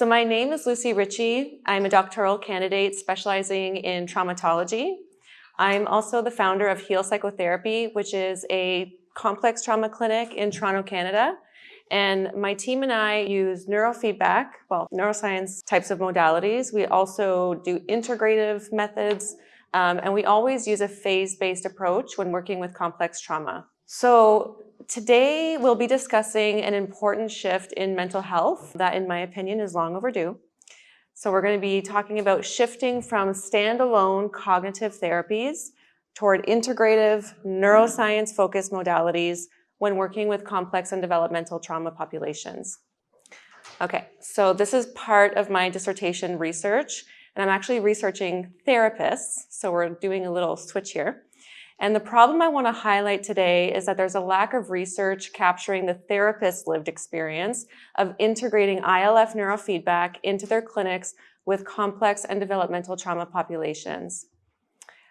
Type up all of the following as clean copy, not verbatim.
So my name is Lucie Ritchie. I'm a doctoral candidate specializing in traumatology. I'm also the founder of Heal Psychotherapy, which is a complex trauma clinic in Toronto, Canada. And my team and I use neurofeedback, neuroscience types of modalities. We also do integrative methods, and we always use a phase-based approach when working with complex trauma. So today we'll be discussing an important shift in mental health that, in my opinion, is long overdue. So we're going to be talking about shifting from standalone cognitive therapies toward integrative neuroscience-focused modalities when working with complex and developmental trauma populations. Okay, so this is part of my dissertation research, and I'm actually researching therapists, so we're doing a little switch here. And the problem I want to highlight today is that there's a lack of research capturing the therapist's lived experience of integrating ILF neurofeedback into their clinics with complex and developmental trauma populations.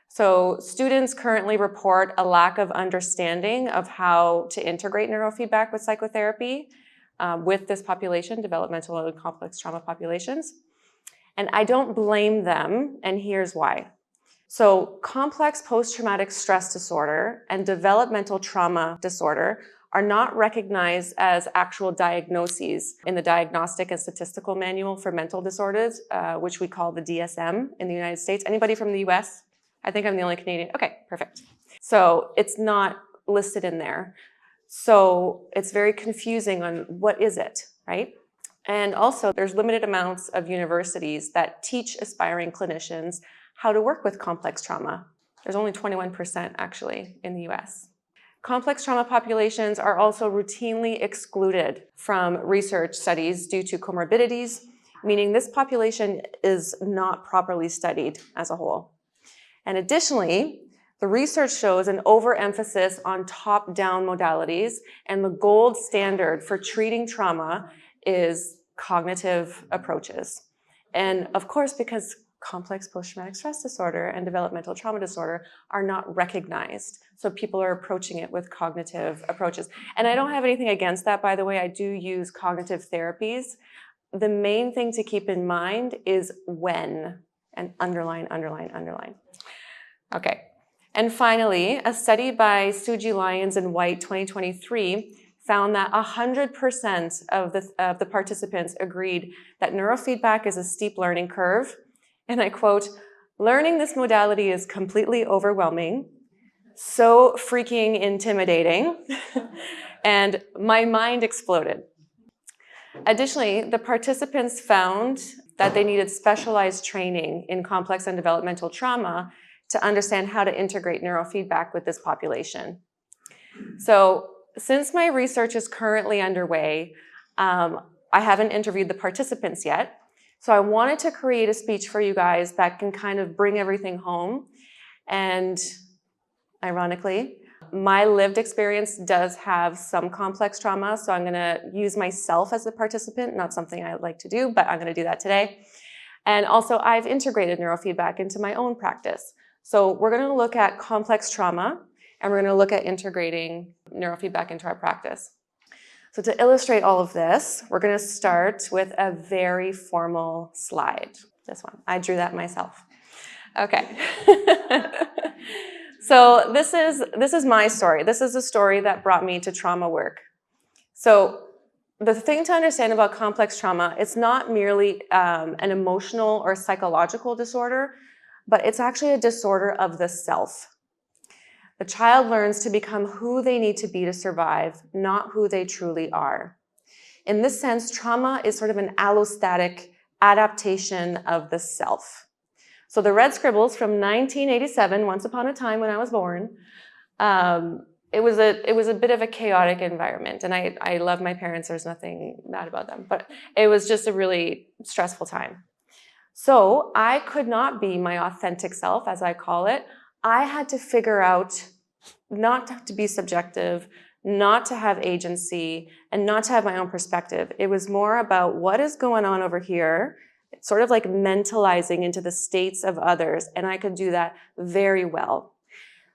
So students currently report a lack of understanding of how to integrate neurofeedback with psychotherapy with this population, developmental and complex trauma populations. And I don't blame them, and here's why. So complex post-traumatic stress disorder and developmental trauma disorder are not recognized as actual diagnoses in the Diagnostic and Statistical Manual for Mental Disorders, which we call the DSM in the United States. Anybody from the US? I think I'm the only Canadian. Okay, perfect. So it's not listed in there. So it's very confusing on what is it, right? And also there's limited amounts of universities that teach aspiring clinicians how to work with complex trauma. There's only 21% actually in the US. Complex trauma populations are also routinely excluded from research studies due to comorbidities, meaning this population is not properly studied as a whole. And additionally, the research shows an overemphasis on top-down modalities, and the gold standard for treating trauma is cognitive approaches. And of course, because complex post-traumatic stress disorder and developmental trauma disorder are not recognized, so people are approaching it with cognitive approaches. And I don't have anything against that, by the way. I do use cognitive therapies. The main thing to keep in mind is when, and underline, underline, underline. Okay, and finally, a study by Suji, Lyons, and White 2023 found that 100% of the participants agreed that neurofeedback is a steep learning curve. And I quote, "Learning this modality is completely overwhelming, so freaking intimidating, and my mind exploded." Additionally, the participants found that they needed specialized training in complex and developmental trauma to understand how to integrate neurofeedback with this population. So since my research is currently underway, I haven't interviewed the participants yet. So I wanted to create a speech for you guys that can kind of bring everything home. And ironically, my lived experience does have some complex trauma, so I'm gonna use myself as the participant, not something I like to do, but I'm gonna do that today. And also I've integrated neurofeedback into my own practice. So we're gonna look at complex trauma, and we're gonna look at integrating neurofeedback into our practice. So to illustrate all of this, we're gonna start with a very formal slide. This one, I drew that myself. Okay. So this is my story. This is the story that brought me to trauma work. So the thing to understand about complex trauma, it's not merely an emotional or psychological disorder, but it's actually a disorder of the self. The child learns to become who they need to be to survive, not who they truly are. In this sense, trauma is sort of an allostatic adaptation of the self. So the red scribbles from 1987, once upon a time when I was born, it was a bit of a chaotic environment. And I love my parents, there's nothing bad about them, but it was just a really stressful time. So I could not be my authentic self, as I call it. I had to figure out not to be subjective, not to have agency, and not to have my own perspective. It was more about what is going on over here. It's sort of like mentalizing into the states of others, and I could do that very well.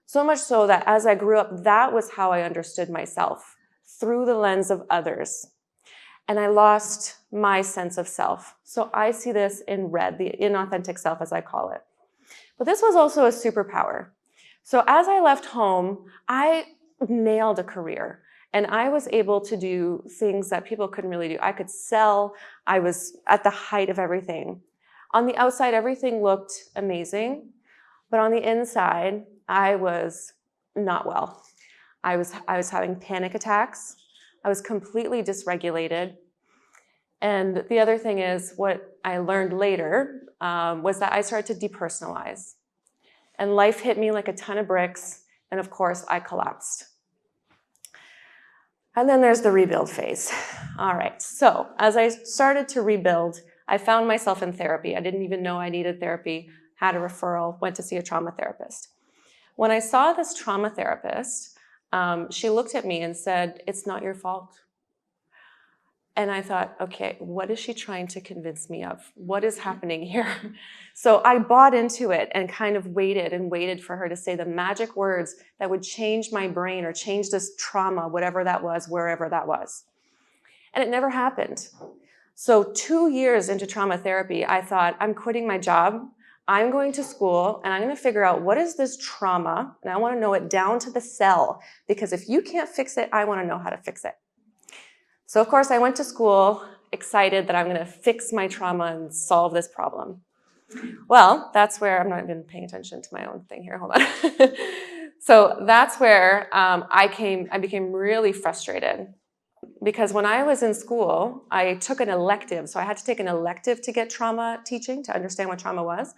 So much so that as I grew up, that was how I understood myself, through the lens of others. And I lost my sense of self. So I see this in red, the inauthentic self, as I call it. But this was also a superpower. So as I left home, I nailed a career. And I was able to do things that people couldn't really do. I could sell. I was at the height of everything. On the outside, everything looked amazing. But on the inside, I was not well. I was having panic attacks. I was completely dysregulated. And the other thing is, what I learned later was that I started to depersonalize. And life hit me like a ton of bricks. And of course, I collapsed. And then there's the rebuild phase. All right, so as I started to rebuild, I found myself in therapy. I didn't even know I needed therapy, had a referral, went to see a trauma therapist. When I saw this trauma therapist, she looked at me and said, "It's not your fault." And I thought, okay, what is she trying to convince me of? What is happening here? So I bought into it and kind of waited for her to say the magic words that would change my brain or change this trauma, whatever that was, wherever that was. And it never happened. So 2 years into trauma therapy, I thought, I'm quitting my job. I'm going to school and I'm going to figure out what is this trauma, and I want to know it down to the cell, because if you can't fix it, I want to know how to fix it. So of course I went to school excited that I'm going to fix my trauma and solve this problem. Well, that's where, I'm not even paying attention to my own thing here, hold on. So that's where I became really frustrated, because when I was in school, I took an elective. So I had to take an elective to get trauma teaching, to understand what trauma was.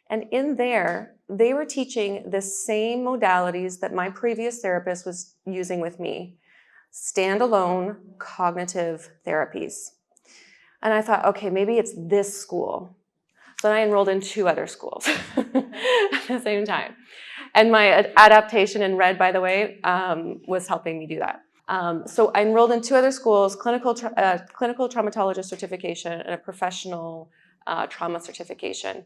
And in there, they were teaching the same modalities that my previous therapist was using with me. Standalone cognitive therapies. And I thought, okay, maybe it's this school. So then I enrolled in 2 other schools at the same time. And my adaptation in red, by the way, was helping me do that. So I enrolled in 2 other schools, clinical traumatologist certification and a professional trauma certification.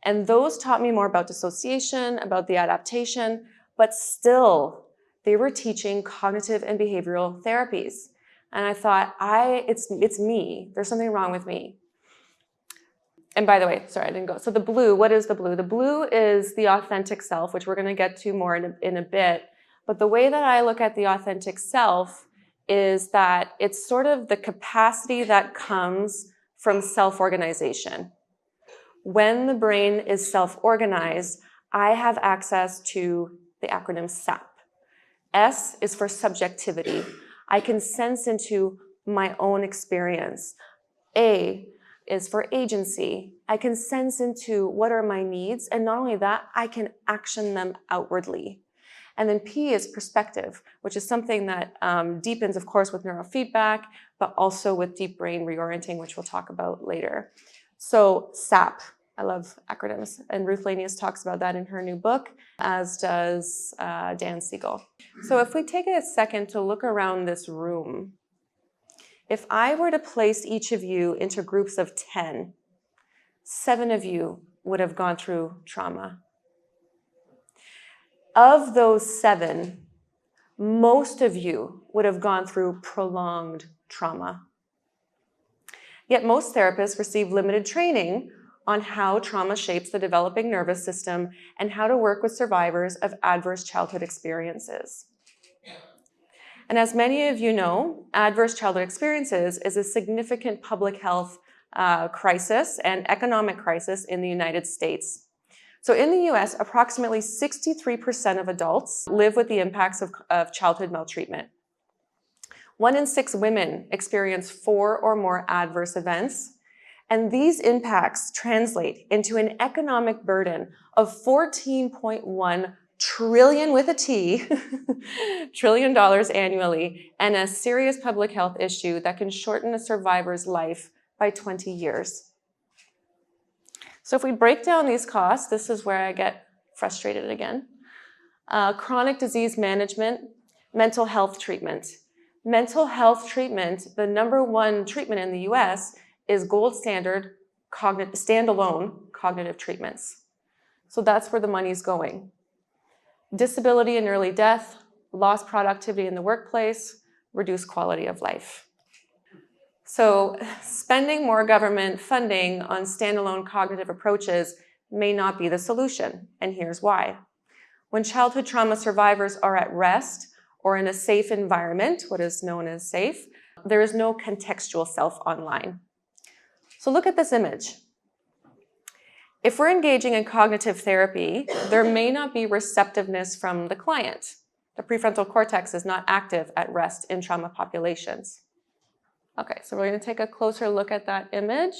And those taught me more about dissociation, about the adaptation, but still, they were teaching cognitive and behavioral therapies. And I thought, it's me. There's something wrong with me. And by the way, sorry, I didn't go. So the blue, what is the blue? The blue is the authentic self, which we're going to get to more in a bit. But the way that I look at the authentic self is that it's sort of the capacity that comes from self-organization. When the brain is self-organized, I have access to the acronym SAP. S is for subjectivity. I can sense into my own experience. A is for agency. I can sense into what are my needs, and not only that, I can action them outwardly. And then P is perspective, which is something that deepens, of course, with neurofeedback, but also with deep brain reorienting, which we'll talk about later. So SAP, I love acronyms, and Ruth Lanius talks about that in her new book, as does Dan Siegel. So if we take a second to look around this room, if I were to place each of you into groups of 10, 7 of you would have gone through trauma. Of those 7, most of you would have gone through prolonged trauma. Yet most therapists receive limited training on how trauma shapes the developing nervous system and how to work with survivors of adverse childhood experiences. And as many of you know, adverse childhood experiences is a significant public health crisis and economic crisis in the United States. So in the US, approximately 63% of adults live with the impacts of childhood maltreatment. 1 in 6 women experience 4 or more adverse events. And these impacts translate into an economic burden of $14.1 trillion with a T, $1 trillion annually, and a serious public health issue that can shorten a survivor's life by 20 years. So if we break down these costs, this is where I get frustrated again. Chronic disease management, mental health treatment. Mental health treatment, the #1 treatment in the US, is gold standard standalone cognitive treatments. So that's where the money's going. Disability and early death, lost productivity in the workplace, reduced quality of life. So spending more government funding on standalone cognitive approaches may not be the solution, and here's why. When childhood trauma survivors are at rest or in a safe environment, what is known as safe, there is no contextual self online. So look at this image. If we're engaging in cognitive therapy, there may not be receptiveness from the client. The prefrontal cortex is not active at rest in trauma populations. Okay, so we're going to take a closer look at that image.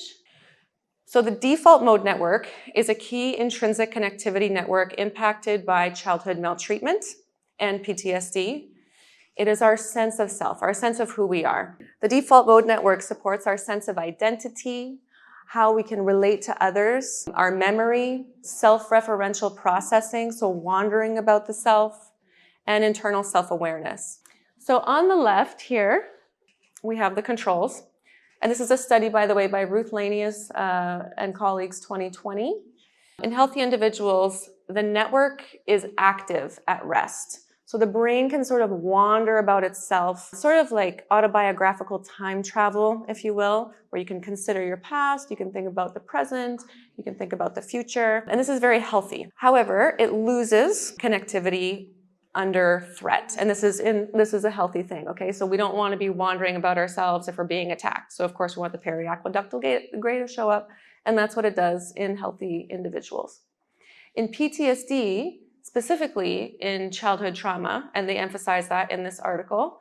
So the default mode network is a key intrinsic connectivity network impacted by childhood maltreatment and PTSD. It is our sense of self, our sense of who we are. The default mode network supports our sense of identity, how we can relate to others, our memory, self-referential processing, so wandering about the self, and internal self-awareness. So on the left here, we have the controls. And this is a study, by the way, by Ruth Lanius and colleagues 2020. In healthy individuals, the network is active at rest. So the brain can sort of wander about itself, sort of like autobiographical time travel, if you will, where you can consider your past, you can think about the present, you can think about the future. And this is very healthy. However, it loses connectivity under threat. And this is a healthy thing, okay? So we don't want to be wandering about ourselves if we're being attacked. So of course we want the periaqueductal gray to show up, and that's what it does in healthy individuals. In PTSD, specifically in childhood trauma, and they emphasize that in this article,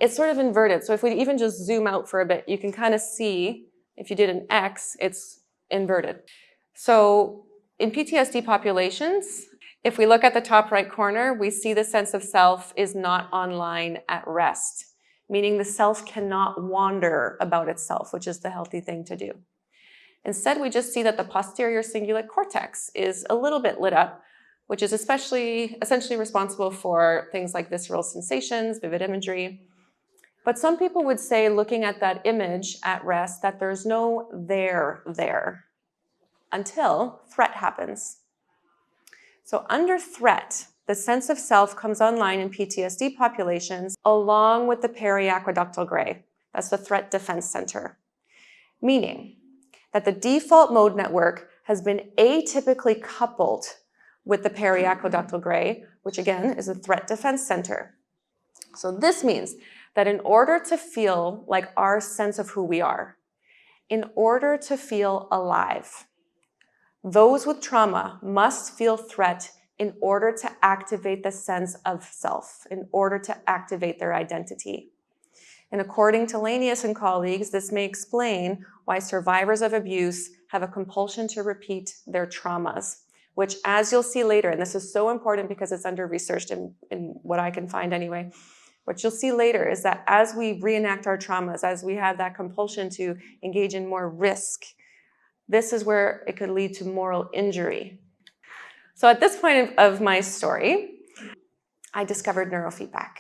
it's sort of inverted. So if we even just zoom out for a bit, you can kind of see, if you did an X, it's inverted. So in PTSD populations, if we look at the top right corner, we see the sense of self is not online at rest, meaning the self cannot wander about itself, which is the healthy thing to do. Instead, we just see that the posterior cingulate cortex is a little bit lit up, which is essentially responsible for things like visceral sensations, vivid imagery. But some people would say, looking at that image at rest, that there's no there until threat happens. So under threat, the sense of self comes online in PTSD populations along with the periaqueductal gray. That's the threat defense center. Meaning that the default mode network has been atypically coupled with the periaqueductal gray, which again is a threat defense center. So this means that in order to feel like our sense of who we are, in order to feel alive, those with trauma must feel threat in order to activate the sense of self, in order to activate their identity. And according to Lanius and colleagues, this may explain why survivors of abuse have a compulsion to repeat their traumas, which, as you'll see later, and this is so important because it's under-researched in what I can find anyway, what you'll see later is that as we reenact our traumas, as we have that compulsion to engage in more risk, this is where it could lead to moral injury. So at this point of my story, I discovered neurofeedback.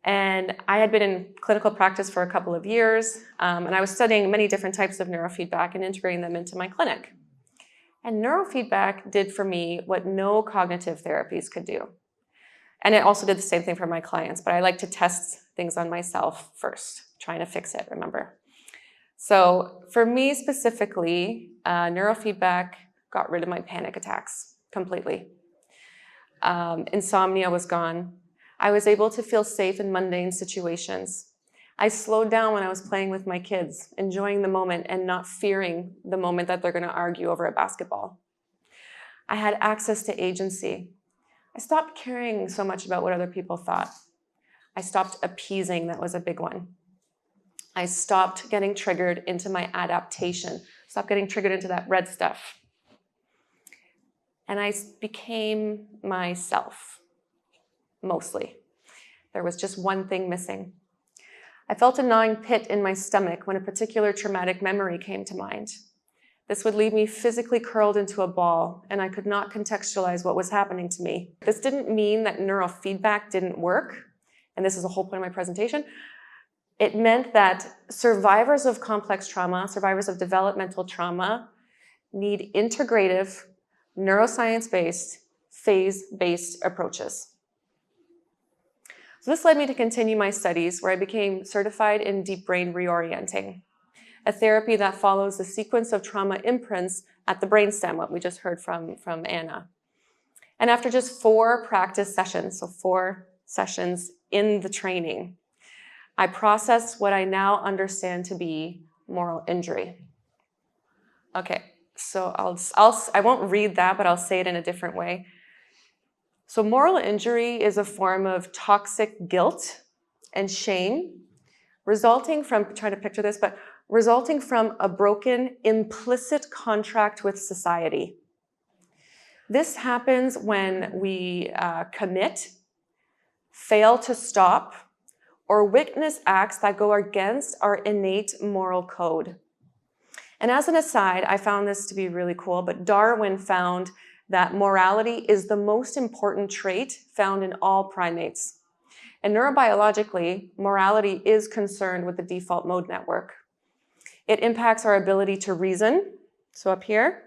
And I had been in clinical practice for a couple of years, and I was studying many different types of neurofeedback and integrating them into my clinic. And neurofeedback did for me what no cognitive therapies could do. And it also did the same thing for my clients, but I like to test things on myself first, trying to fix it, remember? So for me specifically, neurofeedback got rid of my panic attacks completely. Insomnia was gone. I was able to feel safe in mundane situations. I slowed down when I was playing with my kids, enjoying the moment and not fearing the moment that they're going to argue over a basketball. I had access to agency. I stopped caring so much about what other people thought. I stopped appeasing, that was a big one. I stopped getting triggered into my adaptation, stopped getting triggered into that red stuff. And I became myself, mostly. There was just one thing missing. I felt a gnawing pit in my stomach when a particular traumatic memory came to mind. This would leave me physically curled into a ball, and I could not contextualize what was happening to me. This didn't mean that neurofeedback didn't work, and this is the whole point of my presentation. It meant that survivors of complex trauma, survivors of developmental trauma, need integrative, neuroscience-based, phase-based approaches. So this led me to continue my studies where I became certified in deep brain reorienting, a therapy that follows the sequence of trauma imprints at the brainstem, what we just heard from Anna. And after just 4 practice sessions, so 4 sessions in the training, I processed what I now understand to be moral injury. Okay, so I won't read that, but I'll say it in a different way. So moral injury is a form of toxic guilt and shame resulting from, try to picture this, but resulting from a broken implicit contract with society. This happens when we commit, fail to stop, or witness acts that go against our innate moral code. And as an aside, I found this to be really cool, but Darwin found that morality is the most important trait found in all primates. And neurobiologically, morality is concerned with the default mode network. It impacts our ability to reason, so up here.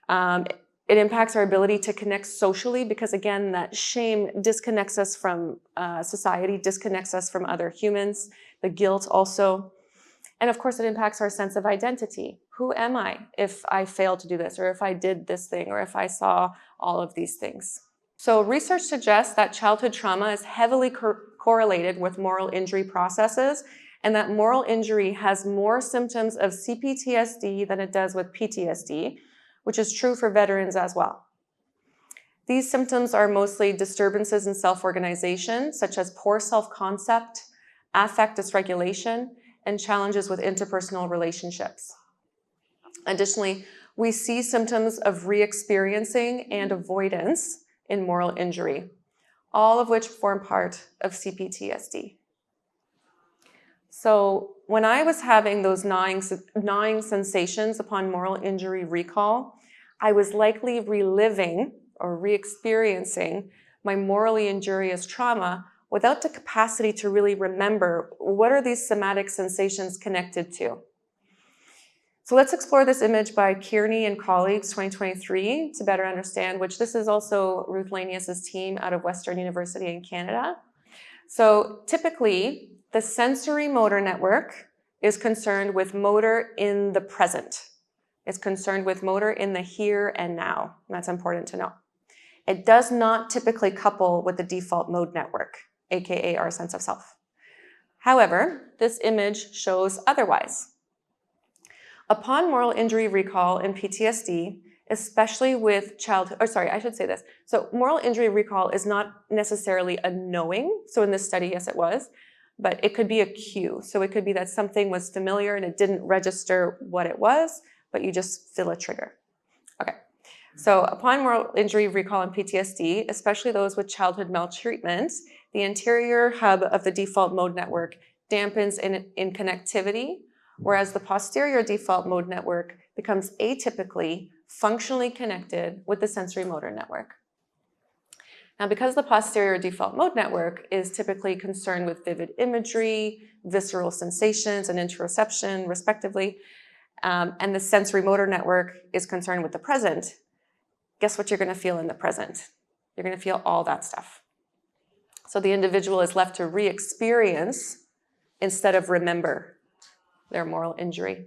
It impacts our ability to connect socially because, again, that shame disconnects us from society, disconnects us from other humans, the guilt also. And of course, it impacts our sense of identity. Who am I if I failed to do this, or if I did this thing, or if I saw all of these things? So research suggests that childhood trauma is heavily correlated with moral injury processes, and that moral injury has more symptoms of CPTSD than it does with PTSD, which is true for veterans as well. These symptoms are mostly disturbances in self-organization, such as poor self-concept, affect dysregulation, and challenges with interpersonal relationships. Additionally, we see symptoms of re-experiencing and avoidance in moral injury, all of which form part of CPTSD. So when I was having those gnawing sensations upon moral injury recall, I was likely reliving or re-experiencing my morally injurious trauma without the capacity to really remember what are these somatic sensations connected to. So let's explore this image by Kearney and colleagues, 2023, to better understand, which this is also Ruth Lanius's team out of Western University in Canada. So typically, the sensory motor network is concerned with motor in the present. It's concerned with motor in the here and now. And that's important to know. It does not typically couple with the default mode network, aka our sense of self. However, this image shows otherwise. Upon moral injury recall in PTSD, especially with childhood, So moral injury recall is not necessarily a knowing. So in this study, yes, it was, but it could be a cue. So it could be that something was familiar and it didn't register what it was, but you just feel a trigger. Okay. So upon moral injury recall in PTSD, especially those with childhood maltreatment, the anterior hub of the default mode network dampens in connectivity, whereas the posterior default mode network becomes atypically functionally connected with the sensory motor network. Now, because the posterior default mode network is typically concerned with vivid imagery, visceral sensations, and interoception, respectively, and the sensory motor network is concerned with the present, guess what you're going to feel in the present? You're going to feel all that stuff. So the individual is left to re-experience instead of remember their moral injury.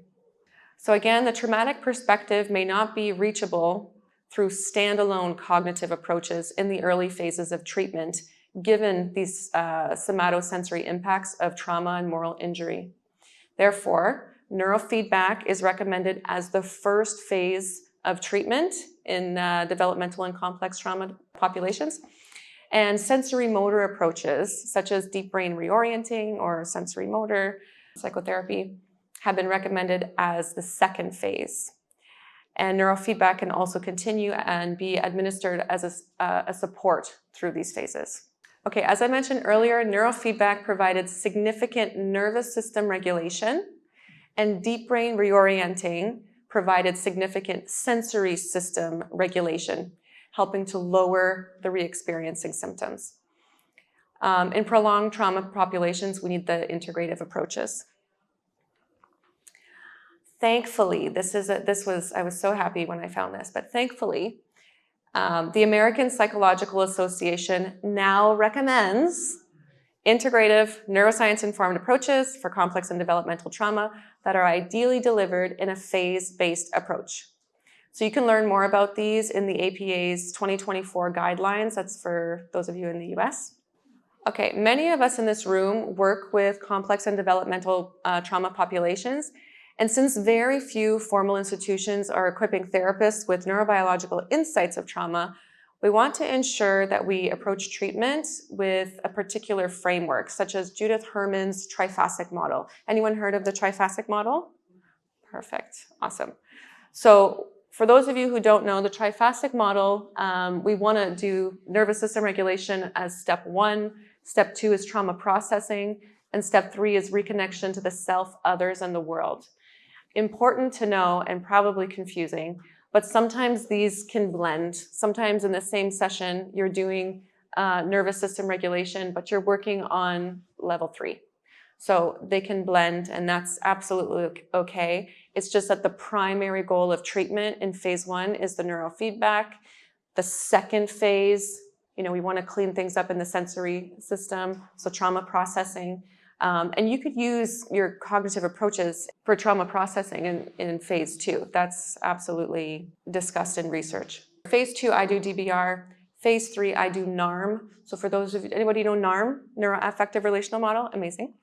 So again, the traumatic perspective may not be reachable through standalone cognitive approaches in the early phases of treatment, given these somatosensory impacts of trauma and moral injury. Therefore, neurofeedback is recommended as the first phase of treatment in developmental and complex trauma populations. And sensory motor approaches, such as deep brain reorienting or sensory motor psychotherapy, have been recommended as the second phase. And neurofeedback can also continue and be administered as a support through these phases. Okay, as I mentioned earlier, neurofeedback provided significant nervous system regulation, and deep brain reorienting provided significant sensory system regulation, helping to lower the re-experiencing symptoms. In prolonged trauma populations, we need the integrative approaches. Thankfully, I was so happy when I found this, but thankfully, the American Psychological Association now recommends Integrative, neuroscience-informed approaches for complex and developmental trauma that are ideally delivered in a phase-based approach. So you can learn more about these in the APA's 2024 guidelines. That's for those of you in the US. Okay, many of us in this room work with complex and developmental trauma populations. And since very few formal institutions are equipping therapists with neurobiological insights of trauma, we want to ensure that we approach treatment with a particular framework, such as Judith Herman's triphasic model. Anyone heard of the triphasic model? Perfect, awesome. So for those of you who don't know, the triphasic model, we want to do nervous system regulation as step 1, step 2 is trauma processing, and step 3 is reconnection to the self, others, and the world. Important to know and probably confusing, but sometimes these can blend. Sometimes in the same session, you're doing nervous system regulation, but you're working on level 3. So they can blend, and that's absolutely okay. It's just that the primary goal of treatment in phase 1 is the neurofeedback. The second phase, we want to clean things up in the sensory system, so trauma processing. And you could use your cognitive approaches for trauma processing in phase 2. That's absolutely discussed in research. Phase 2, I do DBR. Phase 3, I do NARM. So for those of you, anybody know NARM? Neuroaffective Relational Model? Amazing.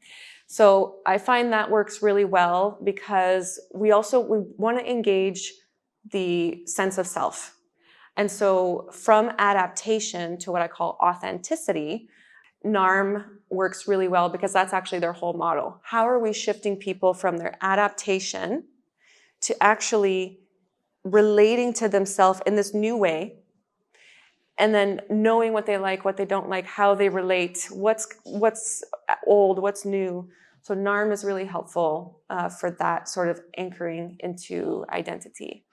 So I find that works really well because we want to engage the sense of self. And so from adaptation to what I call authenticity, NARM works really well because that's actually their whole model. How are we shifting people from their adaptation to actually relating to themselves in this new way, and then knowing what they like, what they don't like, how they relate, what's old, what's new. So NARM is really helpful for that sort of anchoring into identity.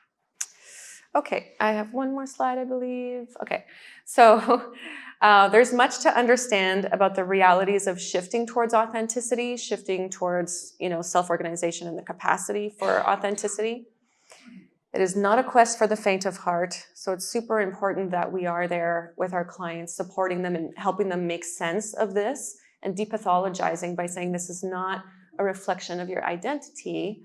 Okay, I have one more slide, I believe. Okay, so there's much to understand about the realities of shifting towards authenticity, shifting towards, self-organization and the capacity for authenticity. It is not a quest for the faint of heart, so it's super important that we are there with our clients, supporting them and helping them make sense of this and depathologizing by saying this is not a reflection of your identity.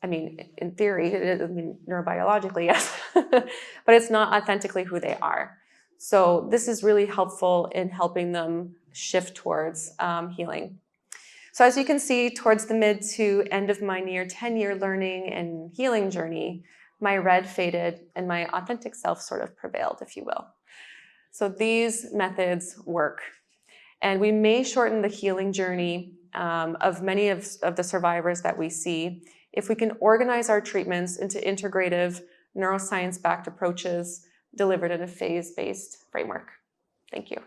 I mean, in theory, neurobiologically, yes, but it's not authentically who they are. So this is really helpful in helping them shift towards healing. So as you can see, towards the mid to end of my near 10-year learning and healing journey, my red faded and my authentic self sort of prevailed, if you will. So these methods work. And we may shorten the healing journey of many of the survivors that we see if we can organize our treatments into integrative, neuroscience-backed approaches delivered in a phase-based framework. Thank you.